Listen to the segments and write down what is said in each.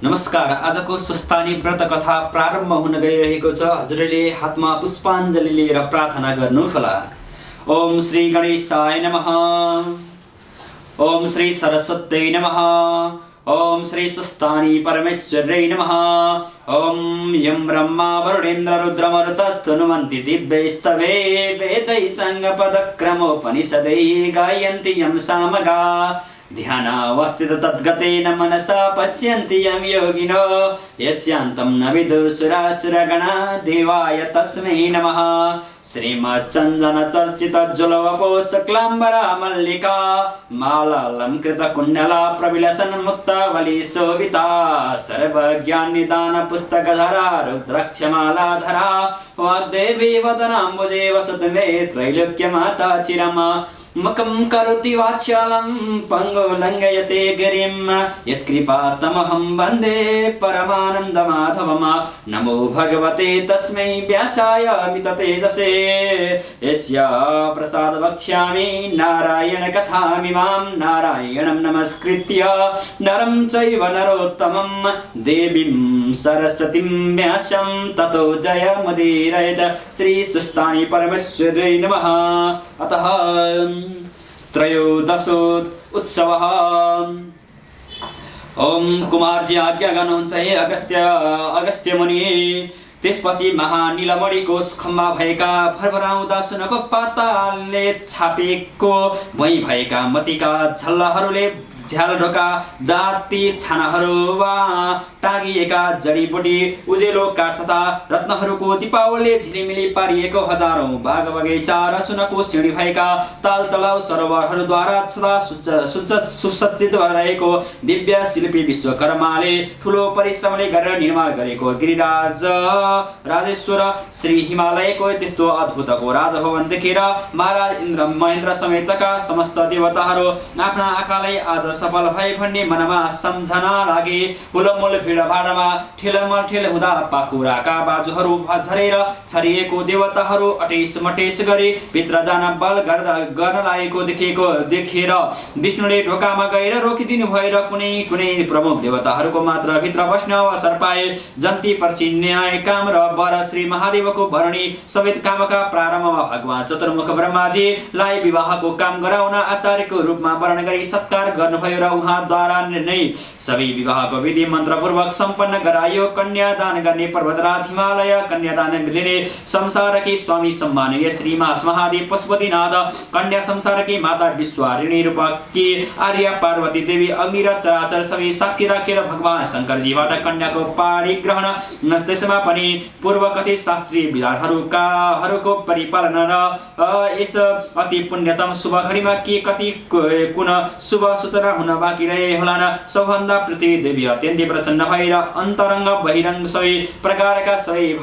नमस्कार। आजको स्वस्थानी व्रत कथा प्रारम्भ हुन गइरहेको छ। हजुरले हातमा पुष्पाञ्जली लिएर प्रार्थना गर्नुहोला। ओम श्री गणेशाय नमः। ओम श्री सरस्वत्यै नमः। ओम श्री स्वस्थानी परमेश्वर्यै नमः। ओम यं ब्रह्मा वरुणेन्द्र रुद्रमरुतस्तनुमन्ति दिव्यैस्तवे वेदैः साङ्गपदक्रमोपनिषदैः गायन्ति यं सामगा। ध्यानावस्थित तद्गतेन मनसा पश्यन्ति यं योगिनो यस्यान्तं न विदुषुरासुरगणा देवाय तस्मै नमः। श्रीमच्चन्दनचर्चितज्ज्वलवपोषक्लाम्बरा मल्लिका मालालङ्कृतकुण्डला प्रविलसन्मुक्तावली शोभिता सर्वज्ञाननिदानपुस्तकधरा रुद्राक्षमालाधरा वाग्देवी वदनाम्बुजे वसतु मे त्रैलोक्यमाता चिरम्। मुखं करोति वात्स्यालं पङ्गुलङ्घयते गिरिं यत्कृपातमहं वन्दे परमानन्दमाधवम्। नमो भगवते तस्मै व्यासाय मिततेजसे यस्य प्रसाद वक्ष्यामि नारायणकथामिमां नारायणं नमस्कृत्य नरं चैव नरोत्तमं देवीं सरस्वतीं व्यासं ततो जयमुदीरयेत्। श्रीस्वस्थानी परमेश्वर्यै नमः। अतः त्रयोदशो उत्सवः। ओम कुमारजी आज्ञा गर्नुहुन्छ हे अगस्त्य मुनि। त्यसपछि महानीलमणिको खम्बा भएका भरभराउँदा सुनको पाताले छापेको भई भएका मतीका झल्लाहरूले झ्यालढोका दाती छानाहरू वा टाँगिएका जडीबुटी उजेलो काठ तथा रत्नहरूको दीपावलीले झिलिमिली पारिएको हजारौं बाग बगैँचा र सुनको सिँढी भएका ताल तलाउ सरोवरहरूद्वारा सदा सुसज्जित रहेको दिव्य शिल्पी विश्वकर्माले ठुलो परिश्रमले गरेर निर्माण गरेको गिरिराज राजेश्वर श्री हिमालयको त्यस्तो अद्भुतको राजभवन देखेर महाराज इन्द्र महेन्द्र समेतका समस्त देवताहरू आफ्ना आँखालाई आज सफल भए भन्ने मनमा सम्झना लागे। हुलमुल भिडभाडमा ठेलमठेल हुँदा पाखुराका बाजुहरू झरेर छरिएको देवताहरू अटेस मटेस गरी भित्र जान बल गर्न लागेको देखेर विष्णुले ढोकामा गएर रोकिदिनु भएर कुनै कुनै प्रमुख देवताहरूको मात्र भित्र बस्न अवसर पाए। जन्ती पर्ची न्याय काम र वर श्री महादेवको भरणी समेत कामका प्रारम्भमा भगवान चतुर्मुख ब्रह्माजीलाई विवाहको काम गराउन आचार्यको रूपमा वर्ण गरी सत्कार गर्नुभयो र उहाँद्वारा नै सबै विवाहको विधि मन्त्रपूर्वक सम्पन्न गरायो। कन्यादान गर्ने पर्वतराज हिमालय, कन्यादान लिने संसारकी स्वामी सम्माननीय श्री महादेव पशुपतिनाथ, कन्या संसारकी माता विश्वारिणी रूपकी आर्य पार्वती देवी, अग्नि र चराचर सबै साक्षी राखेर भगवान शङ्करजीबाट कन्याको पाणी ग्रहण, त्यसमा पनि पूर्वकथित शास्त्रीय विधानहरूको परिपालन र यस अति पुण्यतम शुभ घडीमा के कति कुन शुभ सूचना हुन बाँकी रहे होलान्। सबभन्दा पृथ्वी देवी अत्यन्तै प्रसन्न भएर अन्तरङ्ग बहिरङ्ग सबै प्रकारका सबै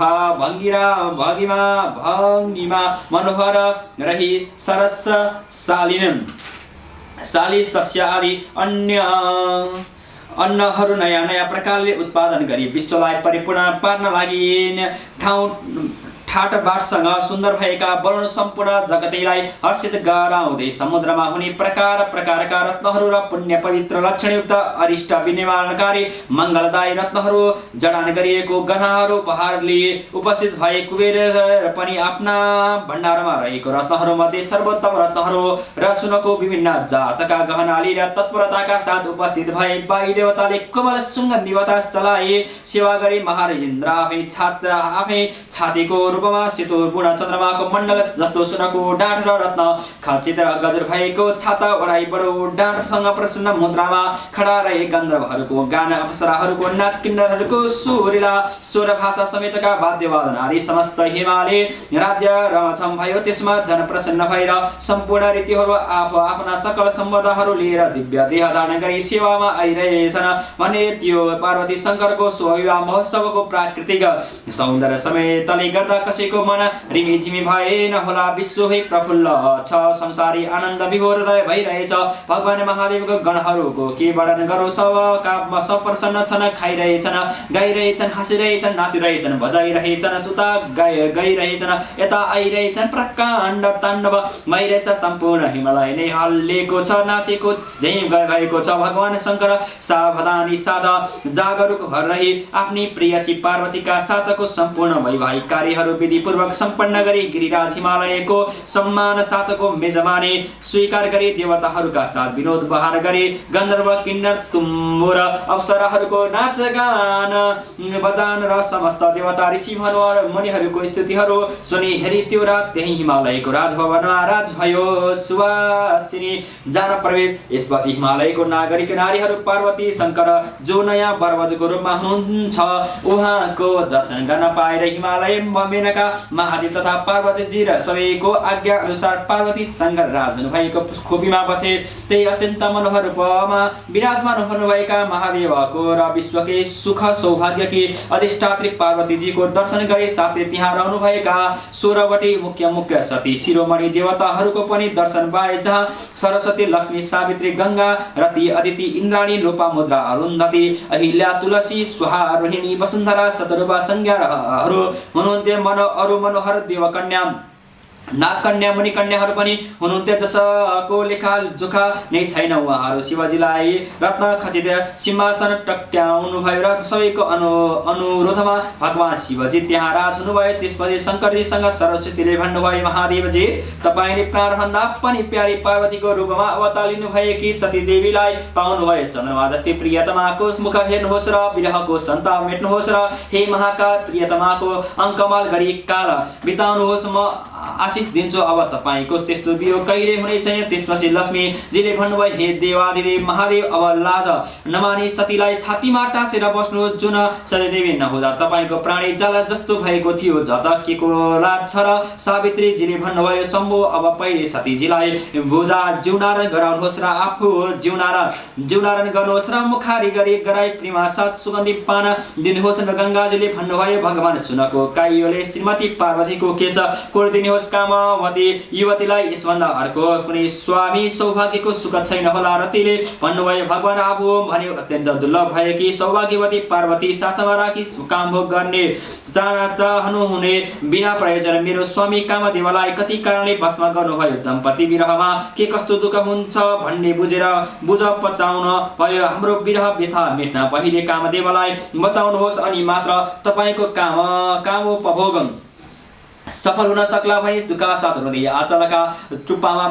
भङ्गिमा मनोहर रही सरस शाली सस्य आदि अन्नहरू नयाँ नयाँ प्रकारले उत्पादन गरी विश्वलाई परिपूर्ण पार्न लागि ठाटबाटसँग सुन्दर भएका वर्ण सम्पूर्ण जगतैलाई हर्षित गराउँदै समुद्रमा हुने प्रकार प्रकारका रत्नहरू र पुण्य पवित्र लक्षणयुक्त अरिष्ट विनिर्माणकारी मङ्गलदायी रत्नहरू जडान गरिएको गहनाहरू उपहार लिए उपस्थित भए। कुबेर पनि आफ्ना भण्डारमा रहेको रत्नहरू मध्ये सर्वोत्तम रत्नहरू र सुनको विभिन्न जातका गहना लिएर तत्परताका साथ उपस्थित भए। वायु देवताले कोमल सुगन्धी बतास चलाए सेवा गरी महाराज इन्द्र आफै छातीको सेतो पूर्ण चन्द्रमाको मण्डल जस्तो सुनको डाँठ र रत्न खचित र गजुर भएको छाता ओढाई बडो डाँठसँग प्रसन्न मुद्रामा खडा रहे गन्धर्वहरूको गान, अप्सराहरूको नाच, किन्नरहरूको सुरिला स्वर भाषा समेतका वाद्यवादन आदि समस्त हिमालय राज्य रमझम भयो। त्यसमा जन प्रसन्न भएर सम्पूर्ण रीतिहरू आफ्ना सकल सम्बन्धहरू लिएर दिव्य देह धारण गरी सेवामा आइरहेछन् भने त्यो पार्वती शङ्करको शुभ विवाह महोत्सवको प्राकृतिक सौन्दर्य समेतले गर्दा कसैको मन रिमिझिमी भएन होला, विश्वै प्रफुल्ल छ, संसारी आनन्द विभोर भइरहेछ। भगवान महादेवको गणहरूको के वर्णन गरौँ, सबका सब प्रसन्न छन्, खाइरहेछन्, गाइरहेछन्, हाँसिरहेछन्, नाचिरहेछन्, बजाइरहेछन्, सुता गइरहेछन्, यता आइरहेछन्, प्रकाण्ड ताण्डव भइरहेछ। सम्पूर्ण हिमालय नै हल्लिएको छ, नाचेको झैँ भएको छ। भगवान शङ्कर सावधानी साथ जागरुक भएर रही आफ्नी प्रियसी पार्वतीका साथको सम्पूर्ण वैवाहिक कार्यहरू विधिपूर्वक सम्पन्न गरी गिरिराज हिमालयको सम्मान साथको मेजबानी स्वीकार गरी देवताहरूका साथ विनोद बहार गरी गन्धर्व किन्नर तुम्बुर अप्सराहरूको नाच गान बजान र समस्त देवता ऋषि मुनिहरूको स्तुतिहरू सुनि हेरी त्यो रात त्यही हिमालयको राजभवनमा राज भयो सुवासिनी जान प्रवेश। यसपछि हिमालयको नागरिक नारीहरू पार्वती शङ्कर जो नयाँ पर्वतको रूपमा हुनुहुन्छ उहाँको दर्शन गर्न पाएर हिमालय मेनका महादेव तथा पार्वतीजी र सबैको आज्ञा अनुसार पार्वती शङ्कर राज हुनुभएको खोपीमा बसे। त्यही अत्यन्त मनोहर रूपमा विराजमान हुनुभएका महादेवको र विश्वकै सुख सौभाग्यकी अधिष्ठात्री पार्वतीजीको दर्शन गरे। साथै त्यहाँ रहनुभएका 16वटी मुख्य सती शिरोमणि देवताहरूको पनि दर्शन पाए, जहाँ सरस्वती, लक्ष्मी, सावित्री, गङ्गा, रति, अदिति, इन्द्राणी, लोपामुद्रा, अरुन्धती, अहिल्या, तुलसी, स्वाहा, रोहिणी, वसुन्धरा, शतरूपा संज्ञाहरू हुनुहुन्थ्यो। अरू मनोहर देवकन्या, नागकन्या, मुनिकन्याहरू पनि हुनुहुन्थ्यो, जसको लेखाजोखा नै छैन। उहाँहरू शिवजीलाई रत्न खचित सिंहासन टक्क्याउनु भयो र सबैको अनुरोधमा भगवान शिवजी त्यहाँ राज हुनुभयो। त्यसपछि शङ्करजीसँग सरस्वतीले भन्नुभयो, महादेवजी तपाईँले प्राणभन्दा पनि प्यारी पार्वतीको रूपमा अवतारिनु भएकी सतीदेवीलाई पाउनुभयो। चन्द्रमा जस्तै प्रियतमाको मुख हेर्नुहोस् र विरहको सन्ताप मेट्नुहोस् र हे महाकाल प्रियतमाको अङ्कमाल गरी काल बिताउनुहोस्। म आशिष दिन्छु, अब तपाईँको त्यस्तो वियोग कहिले हुने छैन। त्यसपछि लक्ष्मीजीले भन्नुभयो, हे देवादिदेव महादेव अब लाज नमानी सतीलाई छातीमा टाँसेर बस्नु, जुन सतीदेवी नहुँदा तपाईँको प्राणी जल जस्तो भएको थियो, जता के को लाज छ र। सावित्रीजीले भन्नुभयो, शम्भु अब पहिले सतीजीलाई भुजा जिउनारण गराउनुहोस् र आफू जिउनारण गर्नुहोस् र मुखारी गरी गराई प्रेमा साथ सुगन्धी पान दिनुहोस्। र गङ्गाजीले भन्नुभयो, भगवान सुनको काइयोले श्रीमती पार्वतीको केश कोरिदिनुहोस्। कामवती युवतीलाई यसभन्दा अर्को कुनै स्वामी सौभाग्यको सुख छैन होला। रतिले भन्नुभयो, भगवान आफू भन्यो अत्यन्त दुर्लभ भएकी सौभाग्यवती पार्वती साथमा राखी कामभोग गर्ने चाहनुहुने बिना प्रयोजन मेरो स्वामी कामदेवलाई कति कारणले भस्म गर्नुभयो। दम्पति विरहमा के कस्तो दुःख हुन्छ भन्ने बुझ पचाउन भयो। हाम्रो विरह व्यथा मेट्न पहिले कामदेवलाई बचाउनुहोस्, अनि मात्र तपाईँको कामोपभोग सफल हुन सक्ला भने दुःखका साथ हृदय आचलका टुप्पामा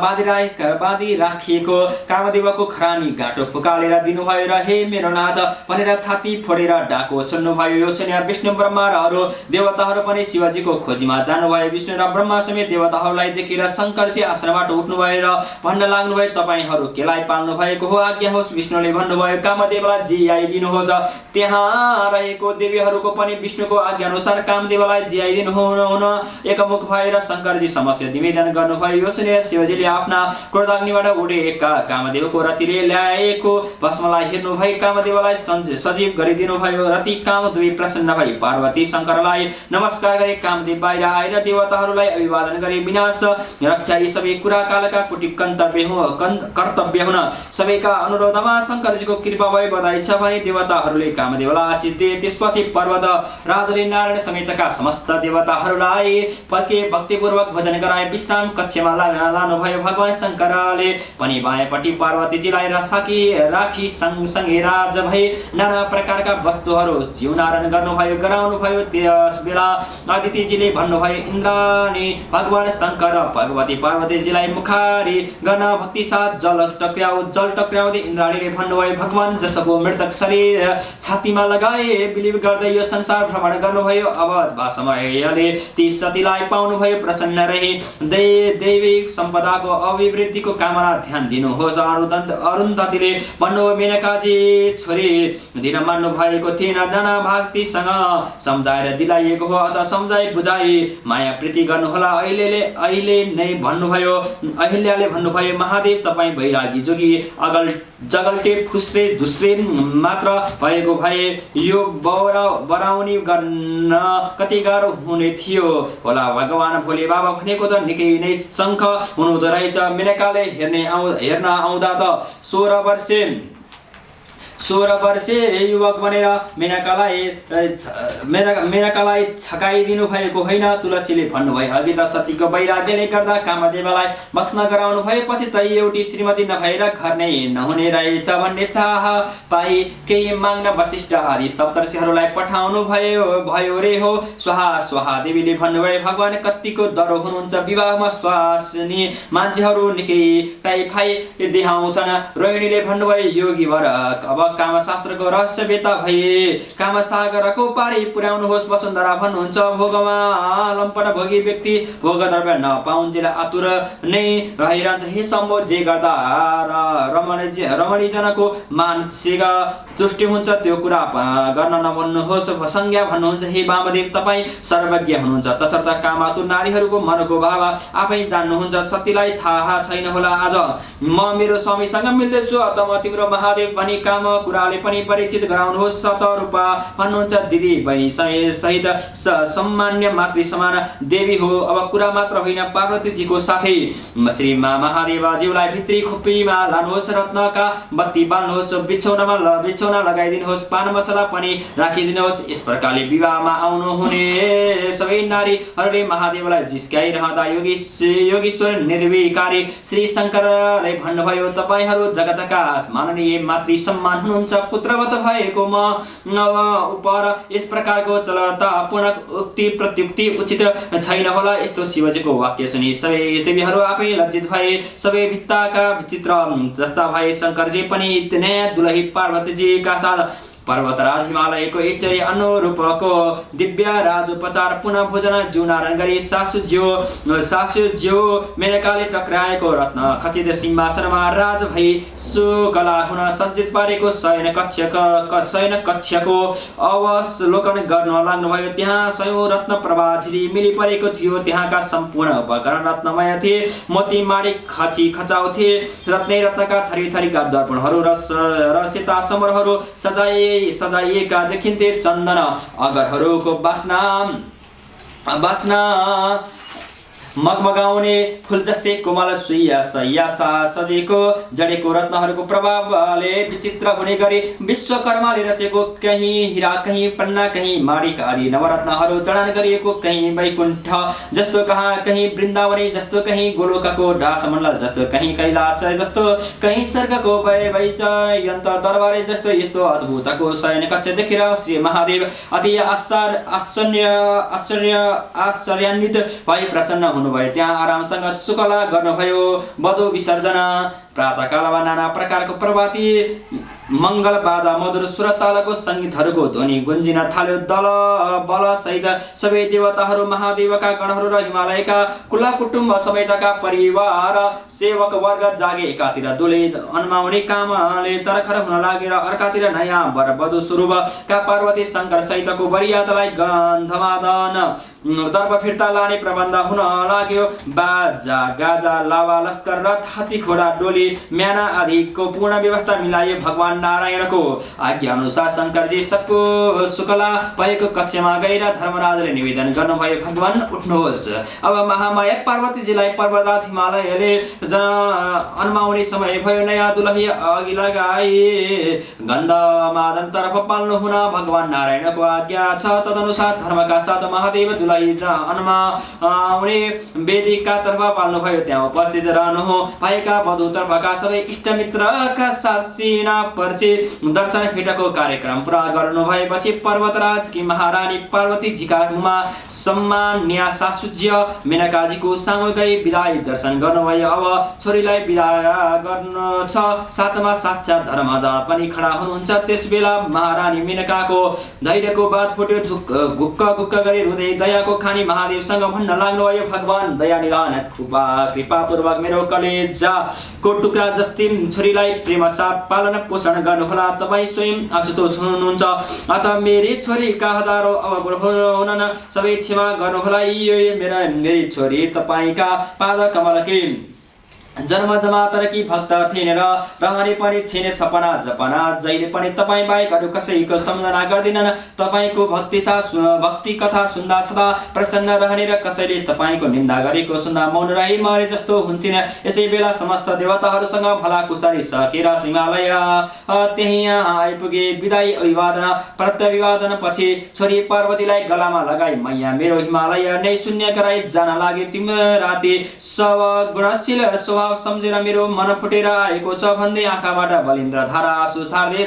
बाँधि राखिएको कामदेवको खरानी गाँटो फुकालेर दिनुभयो र हे मेरो नाथ भनेर छाती फोडेर डाको छुन्नुभयो। यो सुनेर विष्णु ब्रह्मा र अरू देवताहरू पनि शिवजीको खोजीमा जानुभयो। विष्णु र ब्रह्मा समेत देवताहरूलाई देखेर शङ्करजी आश्रमबाट उठ्नुभयो र भन्न लाग्नुभयो, तपाईँहरू केलाई पाल्नु भएको हो, आज्ञा होस्। विष्णुले भन्नुभयो, कामदेवलाई जियाइदिनुहोस्। त्यहाँ रहेको देवीहरूको पनि विष्णुको आज्ञा अनुसार कामदेवलाई जियाइदिनु हुन एकमुख भएर शङ्करजी समक्ष निवेदन गर्नुभयो। यो सुनेर शिवजीले आफ्ना क्रोधाग्निबाट उडेका कामदेवको रतिले ल्याएको भस्मलाई हेर्नु भई कामदेवलाई सजीव गरिदिनु भयो। रति कामदेवी प्रसन्न भई पार्वती शङ्करलाई नमस्कार गरे। कामदेव बाहिर आएर देवताहरूलाई अभिवादन गरे। विनाश रक्षा यी सबै कुरा कालका कुटी कर्तव्य हुन सबैका अनुरोधमा शङ्करजीको कृपा भई बधाई छ भने देवताहरूले कामदेवलाई आशीष दिए। त्यसपछि पर्वत राजले नारायण समेतका समस्त देवताहरूलाई पल्के भक्तिपूर्वक भोजन गराए विश्राम कक्षमा लानुभयो। भगवान शङ्करले पनि बायाँपट्टि पार्वतीजीलाई राखी सँगसँगै राज भई नाना प्रकारका वस्तुहरू जिउनारण गराउनुभयो। त्यस बेला अदितिजीले भन्नुभयो, इन्द्राणी भगवान शङ्कर भगवती पार्वतीजीलाई मुखारी गर्न भक्ति साथ जल टक्र्याउँदै इन्द्राणीले भन्नुभयो, भगवान जसको मृतक शरीर छातीमा लगाए बिलिभ गर्दै यो संसार भ्रमण गर्नुभयो, अब समयले ती सतीलाई पाउनुभयो। प्रसन्न रही दैवी सम्पदाको अभिवृद्धिको कामना ध्यान दिनुहोस्। अरुन्धतीले भन्नुभयो, मेनकाजी छोरी दिन मान्नु भएको थिएन, नाना भक्तिसँग सम्झाएर दिलाइएको हो, अथवा सम्झाइ बुझाइ माया प्रीति गर्नुहोला। अहिल्याले भन्नुभयो, महादेव तपाईँ वैरागी जोगी जगल्टे फुस्रे धुस्रे मात्र भएको भए यो बराउनी गर्न कति गाह्रो हुने थियो होला। होला भगवान भोले बाबा भनेको त निकै नै शङ्ख हुनुहुँदो रहेछ। मेनकाले हेर्न आउँदा त 16 वर्षे युवक बनेर मेनकालाई छकाइदिनु भएको होइन। तुलसीले भन्नुभयो अघि त सतीको वैराग्यले गर्दा कामदेवलाई भस्म गराउनु भएपछि त एउटी श्रीमती नभएर घर नै नहुने रहेछ भन्ने चाह पाई केही माग्न वशिष्ठ आदि सप्तर्षिहरूलाई पठाउनु भयो रे हो। स्वाहा स्वाहा देवीले भन्नुभयो भगवान कतिको डरो हुनुहुन्छ, विवाहमा स्वास्नी मान्छेहरू निकै टाइफाइ देखाउँछन्। रोहिणीले भन्नुभयो योगी वर अब कामशास्त्रको रहस्यवेत्ता भए कामसागरको पारी पुर्याउनुहोस्। वसुन्धरा भन्नुहुन्छ भोगमा लम्पट भोगी व्यक्ति भोग द्रव्य नपाउन्जेल आतुर नै रहिरहन्छ। हे शम्भो जे गर्दा रमणीजनको मानसिक तुष्टि हुन्छ त्यो कुरा गर्न नभन्नुहोस्। संज्ञा भन्नुहुन्छ हे वामदेव तपाईँ सर्वज्ञ हुनुहुन्छ, तसर्थ कामातुर नारीहरूको मनको भाव आफै जान्नुहुन्छ। सतीलाई थाहा छैन होला आज म मेरो स्वामीसँग मिल्दैछु, अत म तिम्रो महादेव भनी काम कुराले पनि परिचित गराउनुहोस्। सतरूपा भन्नुहुन्छ दिदी बहिनी सहित सम्मान्य मातृ समान देवी हो। अब कुरा मात्र होइन पार्वतीजीको साथै श्री महादेवजीलाई भित्री खोपीमा लानुहोस्, रत्नका बत्ती बाल्नुहोस्, बिछौना लगाइदिनुहोस्, पान मसला पनि राखिदिनुहोस्। यस प्रकारले विवाहमा आउनुहुने सबै नारीहरूले महादेवलाई जिस्काइरहँदा योगीश्वर निर्विकारी श्री शङ्करले भन्नुभयो तपाईहरू जगतका माननीय मातृ सम्मान हुनुहुन्छ, पुत्रवत भएको म उपर यस प्रकारको चलता पूर्ण उक्ति प्रत्युक्ति उचित छैन होला। यस्तो शिवजीको वाक्य सुनि सबै देवीहरू आफै लज्जित भए, सबै भित्ताका विचित्र जस्ता भए। शङ्करजी पनि नयाँ दुलही पार्वतीजीका साथ पर्वतराज हिमालयको ऐश्वर्य अनुरूपको दिव्य राजोपचार पुनः भोजन जीवनारायण गरी सासुज्यू मेनकाले टक्राएको रत्न खचित सिंहासनमा राज भई सुकला हुन सज्जित पारेको शयन कक्षको अवलोकन गर्न लाग्नुभयो। त्यहाँ सयौं रत्न प्रभा झिरी मिली परेको थियो। त्यहाँका सम्पूर्ण उपकरण रत्नमय थिए। मोती माणिक खचाउ थिए। रत्नै रत्नका थरी थरीका दर्पणहरू र सेता चमरहरू सजाइएका देखिन्थे। चन्दन अगरहरूको बास्ना मगमगाउने फूल जस्तै कोमल सुइया सजेको जडेको रत्नहरूको प्रभावले विचित्र हुने गरी विश्वकर्माले रचेको कहीँ हिरा कहीँ पन्ना कहीँ माणिक आदि नवरत्नहरू जडान गरिएको, कहीँ वैकुण्ठ जस्तो कहीँ वृन्दावनी जस्तो, कहीँ गोलोकको ढासमण्डल जस्तो, कहीँ कैलाश जस्तो, कहीँ स्वर्गको वैजयन्त दरबारे जस्तो। यस्तो अद्भुतको शयन कक्ष देखेर श्री महादेव अति आश्चर्यान्वित भई प्रसन्न हुनुभयो। त्यहाँ आरामसँग सुकला गर्नुभयो। वधु विसर्जन प्रातःकालमा नाना प्रकारको प्रभाती मङ्गल बाजा मधुर सुर तालको सङ्गीतहरूको ध्वनि गुन्जिन थाल्यो। दल बल सहित सबै देवताहरू महादेवका गणहरू र हिमालयका कुला कुटुम्ब समेतका परिवार सेवक वर्ग जागे। एकातिर दुले अन्माउने कामले तरखर हुन लागेर अर्कातिर नयाँ वर वधु स्वरूपका पार्वती शङ्कर सहितको वरियातलाई गन्धमादन दर्प फिर्ता लाने प्रबन्ध हुन लाग्यो। बाजा गाजा लावा लस्कर रथ हात्ती घोडा डोली म्याना आदिको पूर्ण व्यवस्था मिलाइयो। भगवान नारायणको आज्ञा अनुसार शङ्करजी सबको सुकला भएको कक्षमा गएर धर्मराजले निवेदन गर्नुभयो भगवान उठ्नुहोस्। अब महामाया पार्वतीजीलाई पर्वतराज हिमालयले अन्माउने समय भयो। नयाँ दुलही अघि लगाए गन्धमादन तर्फ पाल्नु हुन भगवान नारायणको आज्ञा छ। तदनुसार धर्मका साथ महादेव दुलही अन्माउने वेदिका तर्फ पाल्नुभयो। त्यहाँ उपस्थित रहनु भएका वधु तर्फका सबै इष्टमित्रका साथ चिना परिचय दर्शन भेटको कार्यक्रम पुरा गर्नु भएपछि पर्वतराजकी महारानी पार्वतीजीका मुमा सम्मान्य सासुज्य मेनकाजीको सामु गई विदाई दर्शन गर्नुभयो। अब छोरीलाई विदाय गर्नु छ। साथमा साक्षात धर्मराजा पनि खडा हुनुहुन्छ। त्यसबेला महारानी मेनकाको धैर्यको बात फुट्यो। गुक्क गरी रुँदै दयाको खानी महादेवसँग भन्न लाग्नुभयो भगवान दया निधान कृपापूर्वक मेरो कलेजाको टुक्रा जस्ती छोरीलाई प्रेम साथ पालन पोषण गर्नुहोला। तपाईँ स्वयं आशुतोष हुनुहुन्छ, अतः मेरी छोरीका हजारौं अवगुण हुनन्, सबै क्षमा गर्नुहोला। मेरी छोरी तपाईँका पाद कमलकी जन्म जमातर कि भक्त थिएन र रहने पनि छिने छपना जपना जहिले पनि तपाईँ बाहेक अरू कसैको सम्झना गर्दिनन् तपाईँको भक्ति कथा सुन्दा सदा प्रसन्न रहने र कसैले तपाईँको निन्दा गरेको सुन्दा मौन रही मरे जस्तो हुन्थिन यसै बेला समस्त देवताहरूसँग भलाकुसारी सकेर हिमालय त्यही आइपुगे विदाई अभिवादन प्रत्यभिवादन पछि छोरी पार्वतीलाई गलामा लगाई मैया मेरो हिमालय नै शून्य गराई जान लागे तिम्राती सब गुणशील स्वभाव सम्झेर मेरो मन फुटेर आएको छ भन्दै आँखाबाट बलिन्द्र धारा आँसु छाड्दै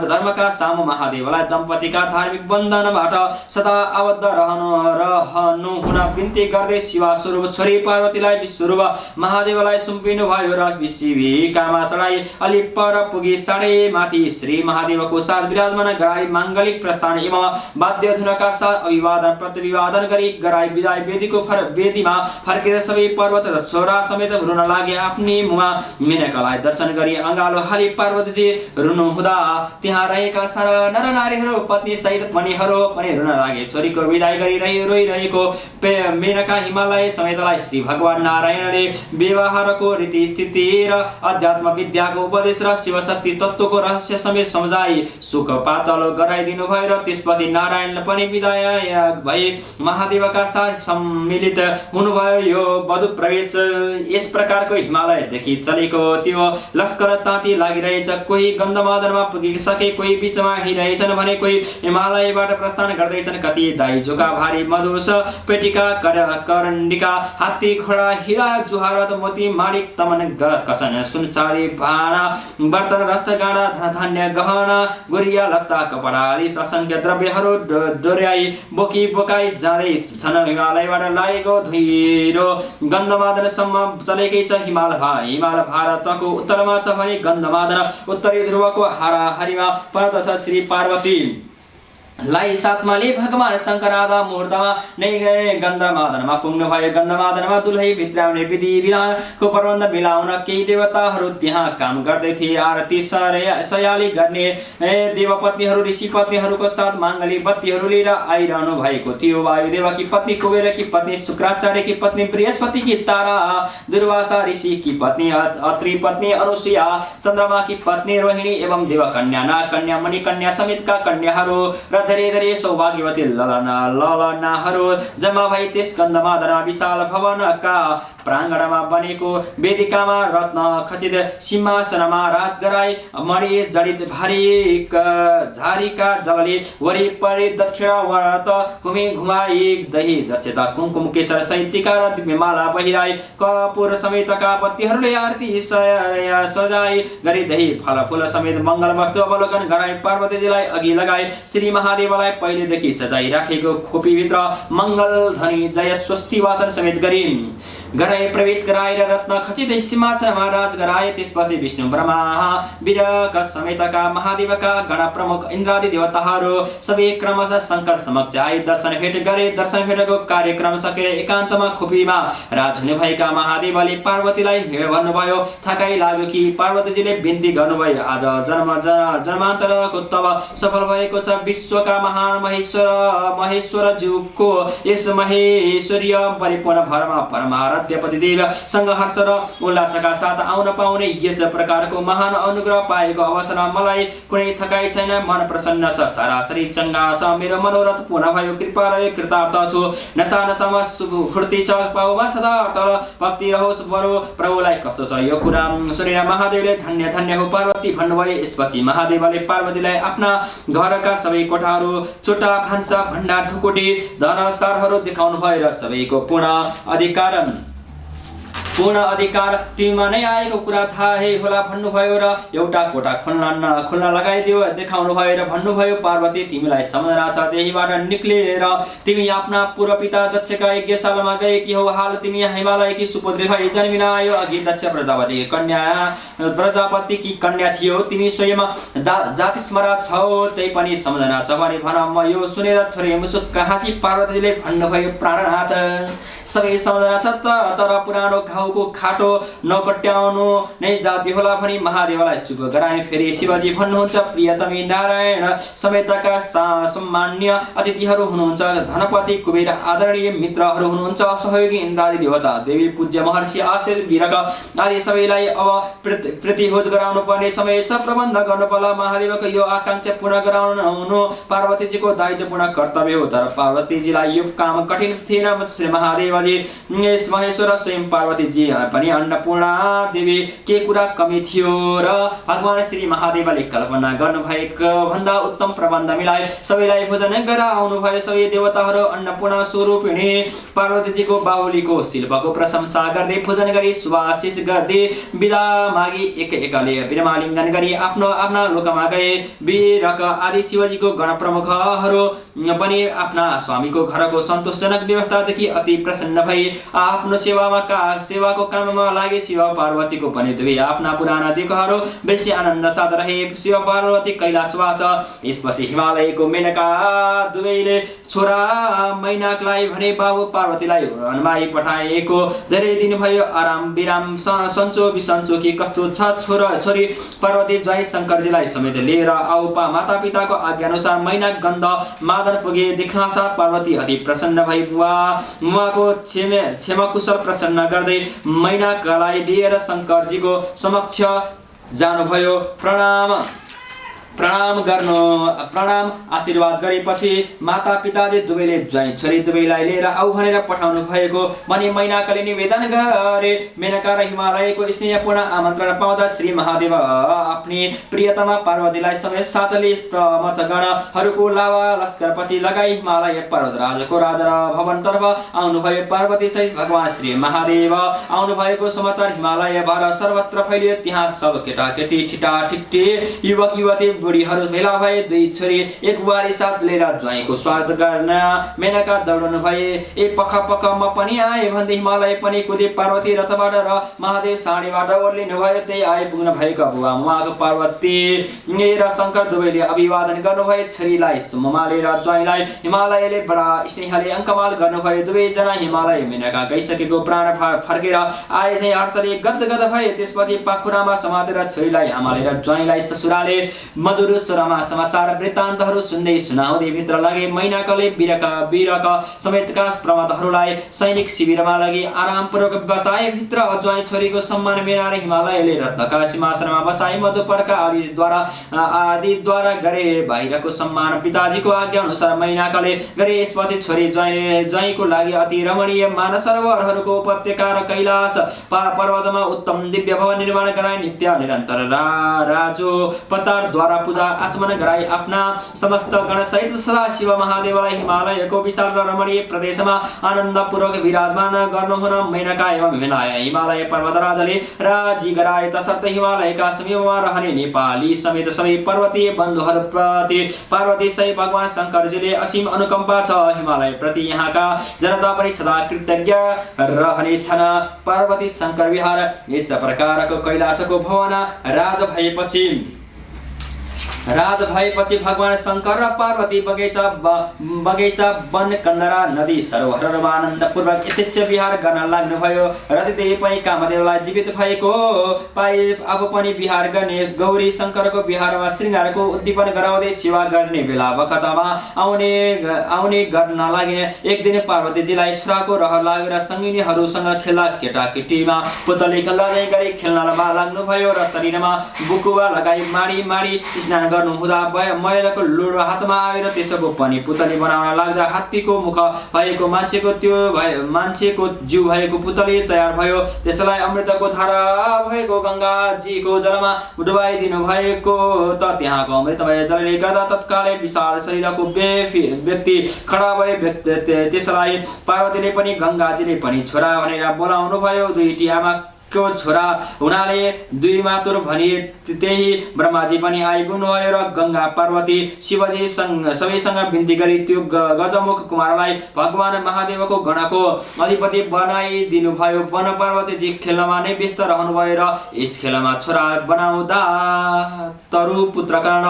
धर्मका सामु महादेवलाई दम्पतिका धार्मिक बन्धनबाट सदा आबद्ध रहनु हुन बिन्ती गर्दै शिवा स्वरूप छोरी पार्वतीलाई विश्वरूप महादेवलाई सुम्पिनु भयो र विशिविकामा चढाई अलि पर पुगी साढे माथि श्री महादेवको साथ विराजमान गराई माङ्गलिक प्रस्थान एवं वाद्य धुनका साथ अभिवादन प्रतिविवादन गरी गराई विदाई वेदीमा फर्केर सबै पर्वत र छोरा समेत रुन लागे आफ्नी मुमा मेनकालाई दर्शन गरी अङ्गालो हाली पार्वतीजी रुनु हुँदा त्यहाँ रहेका सारा नर नारीहरू पत्नी सहित मणिहरू पनि रुन लागे छोरीको विदाई गरी रोइरहेको मेनका हिमालय समेतलाई श्री भगवान नारायणले व्यवहारको रीति स्थिति र अध्यात्म विद्याको उपदेश र शिवशक्ति तत्त्वको रहस्य समेत सम्झाई सुख पातलो गराइदिनु भयो र त्यसपछि नारायणले पनि विदायक भई महादेवका साथ सम्मिलित हुनुभयो यो वधु प्रवेश यस प्रकारको हिमालयदेखि चलेको त्यो लस्कर ताती लागिरहेछ कोही गन्धमादनमा पुगिसके कोही बिचमा हिँडिरहेछन् भने कोही हिमालयबाट प्रस्थान गर्दैछन् कति दाई जोका भारी मधुस पेटिका करण्डिका हात्ती घोडा हिरा जुहारत मोती माणिक तमन कसन सुन चाँदी भाँडा बर्तन रक्त गाडा धनधान्य गहना गुरिया लत्ता कपडा आदि असङ्ख्य द्रव्यहरू डोर्याई बोकाई जाँदै छन् हिमालयबाट लागेको धुइरो गन्धमादनसम्म चलेकै छ हिमाल भारतको उत्तरमा छ भने गन्धमादन उत्तरी ध्रुवको हाराहारीमा पर्दछ श्री पार्वती लाई साथमाले भगवान शंकर आधा मुहूर्तमा नै गन्धमादनमा पुग्नु भयो गन्धमादनमा दुलही भित्राउने विधि विधानको प्रबन्ध मिलाउन केही देवताहरू त्यहाँ काम गर्दै थिए आरती सयाली गर्ने देवपत्नीहरू ऋषि पत्नीहरूको साथ माङ्गली बत्तीहरू लिएर आइरहनु भएको थियो वायुदेवकी पत्नी कुबेरकी पत्नी शुक्राचार्यकी पत्नी बृहस्पतिकी तारा दुर्वासा ऋषिकी पत्नी अत्रि पत्नी अनुसुया चन्द्रमाकी पत्नी रोहिणी एवं देवकन्या नागकन्या मणिकन्या समेतका कन्याहरू र धेरै सौभाग्यवती ललनाहरू जम्मा भई त्यस गन्धमादनमा विशाल भवनका प्राङ्गणमा बनेको वेदिकामा रत्न खचित सिंहासनमा राज गराई मणि जडित भारी झारीका जलले वरिपरि दक्षिणावर्त घुमाई दही दक्षता कुमकुम केशर सहित टीका र दिव्यमाला पहिराई कपूर समेतका बत्तीहरूले आरती सजाई गरी दही फलफुल समेत मङ्गल वस्तु अवलोकन गराई पार्वतीजीलाई अघि लगाई श्री महादेवलाई पहिलेदेखि सजाई राखेको खोपीभित्र मङ्गल ध्वनि जय स्वस्ति वाचन समेत गरिन् गराए प्रवेश गराएर रत्न खचित सिंहासनमा राज गराए त्यसपछि विष्णु ब्रह्मा वीरक समेतका महादेवका गण प्रमुख इन्द्रादि देवताहरू सबै क्रमशः शङ्कर समक्ष आए दर्शन भेट गरे दर्शन भेटको कार्यक्रम सकेर एकान्तमा खोपीमा राज हुने भएका महादेवले पार्वतीलाई भन्नुभयो थकाइ लाग्यो कि पार्वतीजीले बिन्ती गर्नुभयो आज जन्मान्तरको तब सफल भएको छ विश्वका महान महेश्वर ज्यूको यस महेश्वरीय परिपूर्ण भरमा परमाराध्य पतिदेव सँग हर्ष र उल्लासका साथ आउन पाउने यस प्रकारको महान अनुग्रह पाएको अवसरमा मलाई कुनै थकाइ छैन मन प्रसन्न छ सरासरी चङ्गा छ मेरो मनोरथ पूर्ण भयो कृपा रहे कृतार्थ छु नसामा फुर्ती छ पाउमा सदा अटल भक्ति रहोस् बरु प्रभुलाई कस्तो छ यो कुरा सुनेर महादेवले धन्य धन्य हो पार्वती भन्नुभयो यसपछि महादेवले पार्वतीलाई आफ्ना घरका सबै कोठाहरू चोटा भान्सा भण्डा ढुकुटी धनसारहरू देखाउनु भयो र सबैको पूर्ण अधिकार तिमीमा नै आएको कुरा थाहै होला भन्नुभयो र एउटा कोठा खोल्न लगाइदियो देखाउनु भयो र भन्नुभयो पार्वती तिमीलाई सम्झना छ त्यहीबाट निक्लेर तिमी आफ्ना पूर्व पिता दक्षका यज्ञशालामा गएकी हौ हाल तिमी हिमालयकी सुपुत्री भई जन्मिन आयो अघि दक्ष प्रजापतिकी कन्या थियो तिमी स्वयं जातिस्मरा छौ त्यही पनि सम्झना छ भने भन म यो सुनेर थोरै मुसुक्क हाँसी पार्वतीले भन्नुभयो प्राणनाथ सबै सम्झना छ तर पुरानो बाहुको खाटो नकट्याउनु नै जाति होला भनी महादेवलाई चुप गराए। फेरि शिवजी भन्नुहुन्छ प्रियतमी नारायण समेतका सम्मान्य अतिथिहरू हुनुहुन्छ, धनपति कुबेर आदरणीय मित्रहरू हुनुहुन्छ, सहयोगी इन्द्रादि देवता देवी पूज्य महर्षि आश्रित वीरक आदि सबैलाई अब प्रतिभोज गराउनु पर्ने समय छ। प्रबन्ध गर्नुपर्ला। महादेवको यो आकांक्षा पूर्ण गराउनु पार्वतीजीको दायित्वपूर्ण कर्तव्य हो। तर पार्वतीजीलाई यो काम कठिन थिएन। श्री महादेवजी महेश्वर स्वयं पार्वतीजी पनि अन्नपूर्णा देवी के कुरा कमी थियो र भगवान श्री महादेवले कल्पना गर्नुभएको भन्दा उत्तम प्रबन्ध मिलाए सबैलाई भोजन गराउनु भयो। सबै देवताहरू अन्नपूर्णा स्वरूपिणी पार्वतीजीको बाहुलीको शिल्पको प्रशंसा गर्दै भोजन गरी शुभाशिष गर्दै बिदा मागी एक एकले विरमालिङ्गन गरी आफ्नो आफ्ना लोकमा गए। वीरक आदि शिवजीको गण प्रमुखहरू पनि आफ्ना स्वामीको घरको सन्तोषजनक व्यवस्थादेखि अति प्रसन्न भई आफ्नो सेवाको काममा लागे। शिव पार्वतीको पनि दुवै आफ्ना पुराना दिगहरू बेसी आनन्द साथ रहे। शिव पार्वती कैलाशवास। यसपछि हिमालयको मेनका दुवैले छोरा मैनाकलाई भने बाबु पार्वतीलाई हनुमाई पठाएको धेरै दिन भयो। आराम विराम सन्चो बिसन्चो कि कस्तो छ छोरा छोरी पार्वती ज्वाइँ शङ्करजीलाई समेत लिएर आऊ। माता पिताको आज्ञा अनुसार मैनाक गन्ध मादन पुगे। देख्न साथ पार्वती अति प्रसन्न भई मुवाको क्षमा कुशल प्रसन्न गर्दै मैनाकलाई लिएर शङ्करजीको समक्ष जानुभयो। प्रणाम आशीर्वाद गरेपछि माता पिताले दुवैले ज्वाइँ छोरी दुवैलाई लिएर आऊ भनेर पठाउनु भएको भनी मैनाकले निवेदन गरे। मेनका र हिमालयको स्नेहपूर्ण आमन्त्रण पाउँदा श्री महादेव आफ्नी प्रियतमा पार्वतीलाई समेत साथले प्रमथगणहरूको लावा लस्कर पछि लगाई हिमालय पर्वतराजको राजा भवनतर्फ आउनुभयो। पार्वती सहित भगवान श्री महादेव आउनुभएको समाचार हिमालय भएर सर्वत्र फैलियो। त्यहाँ सब केटाकेटी ठिटाठिटी युवक युवती बुढीहरू भेला भए। दुई छोरी एक बुहारी साथ लिएर ज्वाइँको स्वागत गर्न मेनका दौडनु भए। ए पख म पनि आए भन्दै हिमालय पनि कुदे। पार्वती रथबाट र महादेव साँडीबाट ओर्लिनु भयो। त्यही आइपुग्नु भएको बुवा मुवाको पार्वती र शङ्कर दुवैले अभिवादन गर्नुभयो। छोरीलाई सुममाले र ज्वाइँलाई हिमालयले बडा स्नेहले अङ्कमाल गर्नुभयो। दुवैजना हिमालय मेनका गइसकेको प्राण फर्केर आए चाहिँ हर्षले गदगद भए। त्यसपछि पाखुरामा समातेर छोरीलाई आमाले र ज्वाइँलाई ससुराले मधुर स्वरमा समाचार वृत्तान्तहरू सुन्दै सुनाउँदै भित्र लगे। मैनाकले वीरक समेतका प्रमथहरूलाई सैनिक शिविरमा लगे आरामपूर्वक बसाए। भित्र ज्वाइँ छोरीको सम्मान मेनाएर हिमालयले रत्नका सिंहासनमा बसाए। मधुपर्का आदिद्वारा गरे। बाहिरको सम्मान पिताजीको आज्ञा अनुसार मैनाकले गरे। यसपछि छोरी ज्वाइँको लागि अति रमणीय मानसरोवरहरूको उपत्यका र कैलाश पर्वतमा उत्तम दिव्य भवन निर्माण गराए। नित्य निरन्तर राजोपचारद्वारा पूजा आचमन गराई आफ्ना समस्त गणसहित सदा शिव महादेवलाई हिमालयको विशाल र रमणीय प्रदेशमा आनन्दपूर्वक विराजमान गर्नुहुन मैनका एवं हिमालय पर्वतराजले राजी गराए। तसर्थ हिमालयका समीपमा रहने नेपाली समेत सबै पर्वतीय बन्धुहरूप्रति पार्वती सहित भगवान शङ्करजीले असीम अनुकम्पा छ। हिमालय प्रति यहाँका जनता पनि सदा कृतज्ञ रहनेछन्। पार्वती शङ्कर विहार यस प्रकारको कैलाशको भवन राज भएपछि भगवान शङ्कर र पार्वती बगैँचा वन कन्दरा नदी सरोवरहरूमा आनन्दपूर्वक यथेच्छ विहार गर्न लाग्नुभयो। रतिदेवी पनि कामदेवलाई जीवित भएको पाए आफू पनि विहार गर्ने। गौरी शङ्करको विहारमा श्रृङ्गारको उद्दीपन गराउँदै सेवा गर्ने बेला बखतमा आउने गर्न लागिने। एक दिन पार्वतीजीलाई छोराको रहर लागेर सङ्गिनीहरूसँग खेल्दा केटाकेटीमा पुतली खेल्दा गरी खेल्न लाग्नुभयो र शरीरमा बुकुवा लगाई माडी स्नान गर्नु हुँदा मैलाको लुडो हातमा आएर त्यसको पनि पुतली बनाउन लाग्दा हात्तीको मुख भएको मान्छेको जिउ भएको पुतली तयार भयो। त्यसलाई अमृतको धारा भएको गङ्गाजीको जलमा डुबाइदिनु भएको त त्यहाँको अमृतमय जलले गर्दा तत्कालै विशाल शरीरको व्यक्ति खडा भए। त्यसलाई पार्वतीले पनि गङ्गाजीले पनि छोरा भनेर बोलाउनु भयो। दुईटी आमा को छोरा हुनाले दुई मातुर भनी त्यही ब्रह्माजी पनि आइपुग्नुभयो र गंगा पार्वती शिवजी सबैसँग बिन्ती गरी त्यो गजमुख कुमारलाई भगवान महादेवको गणको अधिपति बनाइदिनु भयो। वन पार्वतीजी खेलमा नै व्यस्त रहनुभयो र यस खेलमा छोरा बनाउँदा तरु पुत्र कर्ण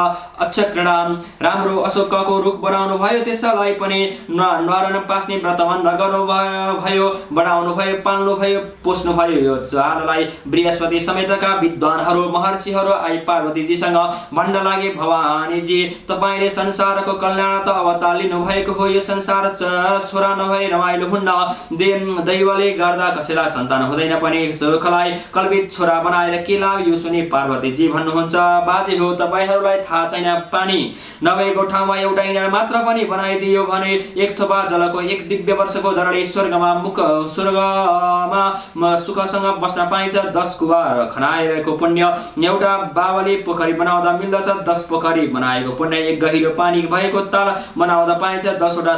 अक्षक्रीडा राम्रो अशोकको रुख बनाउनु भयो। त्यसलाई पनि न्वारन पास्ने व्रतबन्ध गर्नु भयो, बढाउनु भयो, पाल्नु भयो, पोस्नु भयो। यो चाडलाई बृहस्पति समेतका विद्वानहरू महर्षिहरू आई पार्वतीजीसँग भन्न लागे, भवानीजी तपाईले संसारको कल्याण त अवतार लिनु भएको हो। यो संसार छोरा नभई रमाइलो हुन्न। दैवले गर्दा कसैलाई सन्तान हुँदैन पनि सुखलाई कल्पित छोरा बनाएर के लाभ यो सुनि पार्वतीजी भन्नुहुन्छ, बाजे हो तपाईहरूलाई थाहा छैन, पानी नभएको ठाउँमा एउटा इनार मात्र पनि बनाइदियो भने एक थोपा जलको एक दिव्य वर्षको दरले स्वर्गमा सुखसँग बस्न पाइन्छ। 10 कुवा खनाएको पुण्य एउटा बाबाले पोखरी बनाउँदा मिल्दछ। 10 पोखरी बनाएको पुण्य एक गहिरो पानी भएको ताल बनाउँदा पाइन्छ। 10 वटा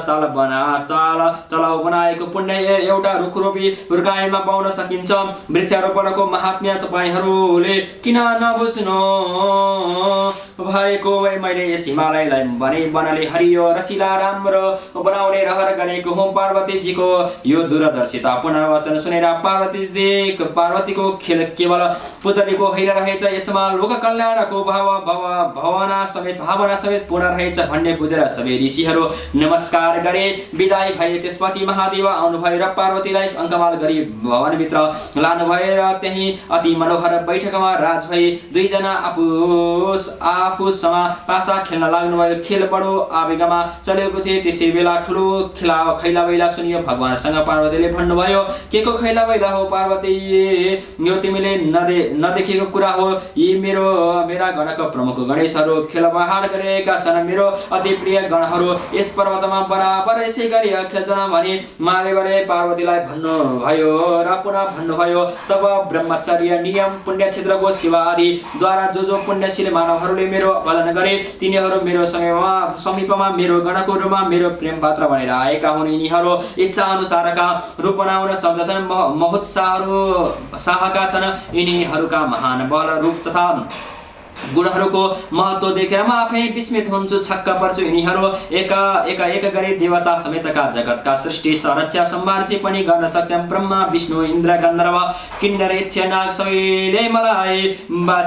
तलाउ बनाएको पुण्य एउटा रुख रोपी हुर्काएमा पाउन सकिन्छ। वृक्षारोपणको महात्म्य तपाईहरूले किन नबुझ्नु भएको? मैले यस हिमालयलाई भने वनले हरियो रसिला राम्रो बनाउने रहर गरेको हुँ। पार्वतीजीको यो दूरदर्शिता पुनर्वचन सुनेर पार्वतीको खेल केवल पुतलीको होइन रहेछ, यसमा लोक कल्याणको भावना समेत पूर्ण रहेछ भन्ने बुझेर सबै ऋषिहरू नमस्कार गरे, विदाई भए। त्यसपछि महादेव आउनुभयो र पार्वतीलाई अङ्कमाल गरी भवनभित्र लानुभयो र त्यही अति मनोहर बैठकमा राज भई दुईजना आफूसँग पासा खेल्न लाग्नुभयो। खेल बडो आवेगमा चलेको थियो। त्यसै बेला ठुलो खैला बैला सुनियो। भगवानसँग पार्वतीले भन्नुभयो, के को खैला बैला हो पार्वती? यो तिमीले नदेखेको कुरा हो। यी मेरा गणका प्रमुख गणेशहरू खेलबहार गरेका छन्। मेरो अति प्रिय गणहरू यस पर्वतमा बराबर यसै गरी खेल्छन् भनी महादेवले पार्वतीलाई भन्नुभयो र पुनः भन्नुभयो, तब ब्रह्मचर्य नियम पुण्य क्षेत्रको सेवा आदिद्वारा जो पुण्यशील मानवहरूले मेरो भजन गरे तिनीहरू मेरो समीपमा मेरो गणको रूपमा मेरो प्रेम पात्र बनेर आएका हुन्। यिनीहरू इच्छा अनुसारका रूप बनाउन सक्दछन्, साहका छन्। यिनीहरूका महान बल रूप तथा गुणहरूको महत्त्व देखेर म आफै विस्मित हुन्छु, छक्क पर्छु। यिनीहरू एक गरी देवता समेतका जगतका सृष्टि संरक्षा सम्भार पनि गर्न सक्छन्। ब्रह्मा विष्णु इन्द्र गन्धर्व किन्नर यक्ष नाग सबैले मलाई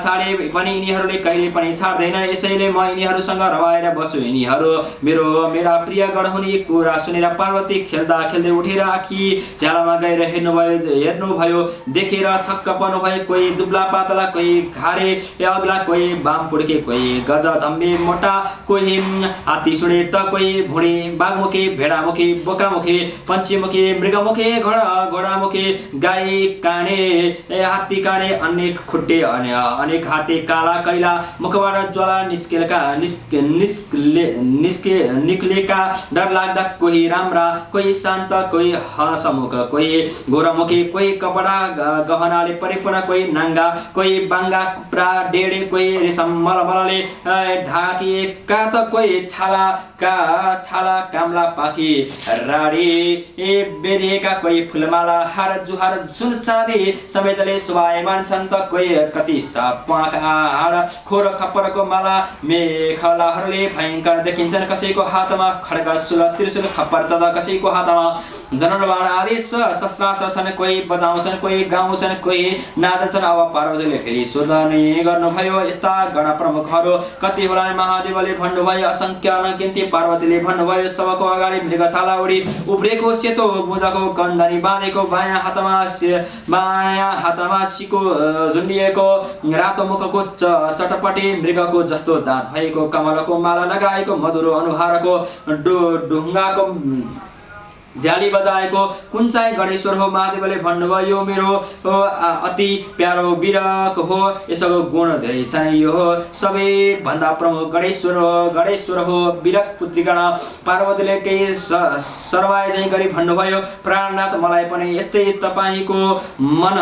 छाडे पनि यिनीहरूले कहिले पनि छाड्दैन। यसैले म यिनीहरूसँग रमाएर बस्छु। यिनीहरू मेरा प्रिय गण हुन्। एक कुरा सुनेर पार्वती खेल्दा खेल्दै उठेर आखी झ्यालामा गएर हेर्नुभयो। देखेर छक्क पर्नुभयो। कोही दुब्ला पातला, कोही घारे अग्ला, कोही बाम पुड्के, कोही गजधम्बे मोटा, कोही हात्ती सुडे त कोही भुँडी बाघमुखी, भेडामुखी, बोकामुखी, पञ्चीमुखी, मृगमुखी, घोडामुखी, गाई काने, हात्ती काने, अनेक खुट्टे, अनेक हाते, काला कैला, मुखबाट ज्वाला निस्केका डर लाग्दा, कोही राम्रा, कोही शान्त, कोही हसमुख, कोही घोरमुखी, कोही कपडा गहनाले परिपूर्ण, कोही नाङ्गा, कोही बाङ्गा, कुप्रा, डेडे, कोही रेशम मलमलले ढाकिएका त कोही छाला काम्ला पाखी राडी बेरिएका, कोही फुलमाला हार जुहार सुन चाँदी समेतले शोभायमान छन् त कोही कति खोर खप्परको माला मेखलाहरूले भयङ्कर देखिन्छन्। कसैको हातमा खड्ग शूल त्रिशूल खप्पर छ त कसैको हातमा धनुर्बाण आदि शस्त्रास्त्र छन्। कोही बजाउँछन्, कोही गाउँछन्, कोही नाच्छन्। अब पार्वतीले फेरि सोधने गर्नुभयो, यस्ता गण प्रमुखहरू कति होला? महादेवले भन्नुभयो, असंख्य अनगिन्ती। पार्वतीले भन्नुभयो, सबको अगाडि मृगछाला उडी उब्रेको सेतो मुजाको गन्धनी बाँधेको, बायाँ हातमा सिको झुन्डिएको, रातो मुखको चटपटी मृगको जस्तो दाँत भएको, कमलको माला लगाएको, मधुरो अनुहारको ढुङ्गाको झ्याली बजाएको कुञ्चाई गणेश्वर हो। महादेवले भन्नुभयो, यो मेरो अति प्यारो विरक हो। यसको गुण धेरै छन्। यो हो सबैभन्दा प्रमुख गणेश्वर हो। विरक पुत्रीगण पार्वतीले केही सरवाए चाहिँ गरी भन्नुभयो, प्राणनाथ मलाई पनि यस्तै तपाईको मन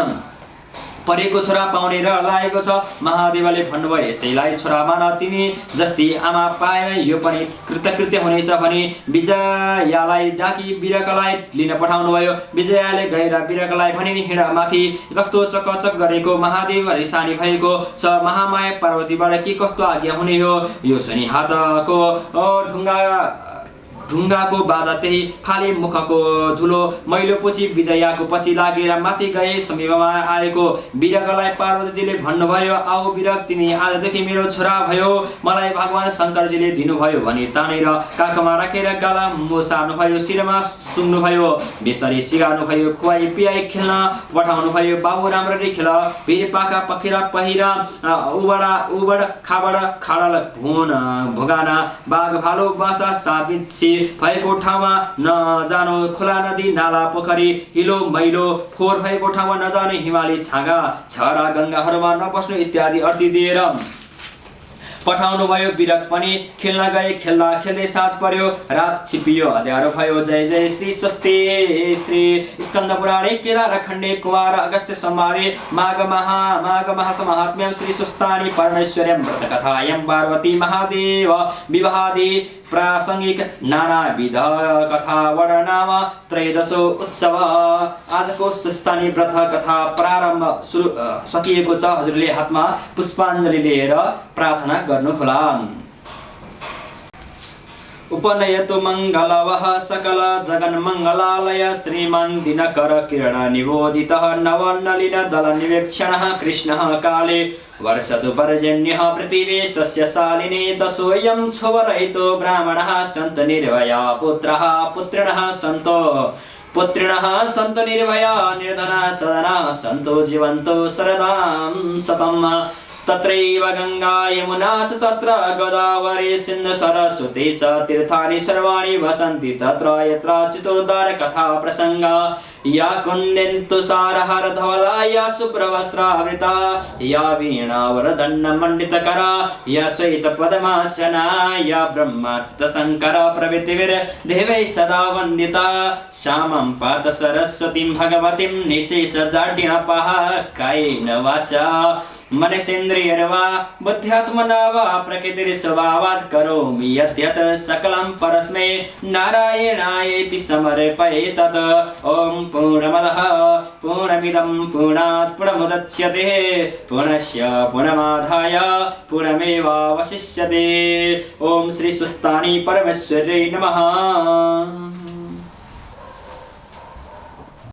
परेको छोरा पाउने र लागेको छ। महादेवले भन्नुभयो यसैलाई छोरा मान, तिमी जस्ती आमा पाए यो पनि कृतकृत्य हुनेछ भने विजयालाई डाकी बिरकलाई लिन पठाउनु भयो। विजयाले गएर बिरकलाई भनिन् हिँड माथि, कस्तो चकचक गरेको महादेव रिसानी भएको छ। महामाया पार्वतीबाट के कस्तो आज्ञा हुने हो। यो सुनि हातको ढुङ्गाको बाजा त्यही फाले मुखको धुलो मैलो पोछि विजयाको पछि लागेर माथि गए। समीपमा आएको बिरकलाई पार्वतीजीले भन्नुभयो आऊ बिरक, तिमी आजदेखि मेरो छोरा भयो। मलाई भगवान शङ्करजीले दिनुभयो भने तानेर काखमा राखेर गाला मोसार्नुभयो, शिरमा सुङ्नुभयो, बेसरी सिगार्नुभयो, खुवाई पियाई खेल्न पठाउनुभयो। बाबु राम्ररी खेल, भिर पाखा पखेरा पहिरा, उबड खाबड खाडल भोगाना, बाघ भालु बासा साबित भएको ठाउँमा नजानु, खुला नदी नाला पोखरी हिलो मैलो फोहोर भएको ठाउँमा नजानु, हिमाली छाँगा छहरा गङ्गाहरूमा नपस्नु इत्यादि अर्ती दिएर पठाउनु भयो। बिरक पनि खेल्न गए, खेल्दा खेल्दै साँझ पर्यो, रात छिपियो, अँध्यारो भयो। जय जय श्री स्वस्ति श्री स्कन्द पुराणे केदार खण्डे कुमार अगस्त्य संवादे माघ मास महात्म्यं श्री सुस्तानि परमेश्वर्यं व्रत कथायं पार्वती महादेव विवाहादि प्रासङ्गिक नानाविध कथा वर्णनाम त्रयोदशो उत्सव। आजको सुस्तानी व्रत कथा प्रारम्भ सकिएको छ। हजुरले हातमा पुष्पाञ्जली लिएर प्रार्थना गर्नुहोला। उपनयतु मङ्गलवः सकल जगन्मङ्गलालय श्रीमान् दिनकर किरण निबोधितः नवनलिन दल निवेक्षणः कृष्णः काले वर्षतु पर्जन्यः पृथिवी सस्यशालिनी दशोऽयं क्षोभरहितो ब्राह्मणः सन्त निर्भया पुत्रः पुत्रिणः सन्तो निर्भया निर्धना सदना सन्तो जीवन्तो शरदां शतम्। तत्रैव गंगा यमुना च तत्र गोदावरी सिन्धु सरस्वती च तीर्थानि सर्वाणि वसन्ति तत्र यत्र चितोद्धार कथा प्रसंगा या कुन्देन्तु सारहार धवला या शुभ्रवस्त्रावृता या वीणावरदण्ड मंडितकरा या श्वेत पद्मासना या ब्रह्मचित्तशंकर प्रभृतिभिर्देवैः सदा वन्दिता श्यामं पात सरस्वतीं भगवतीं निशेषजाड्यापः कायेन वाचा मनसेन्द्रियर्वा बुद्ध्यात्मना वा प्रकृतिस्वभावात् करोमि यद्यत् सकलं परस्मै नारायणायेति समर्पयेतत्। ॐ पूर्णमदः पूर्णमिदं पूर्णात् पूर्णमुदच्यते पूर्णस्य पूर्णमादाय पूर्णमेवावशिष्यते। ॐ श्री सुस्तानी परमेश्वर्यै नमः।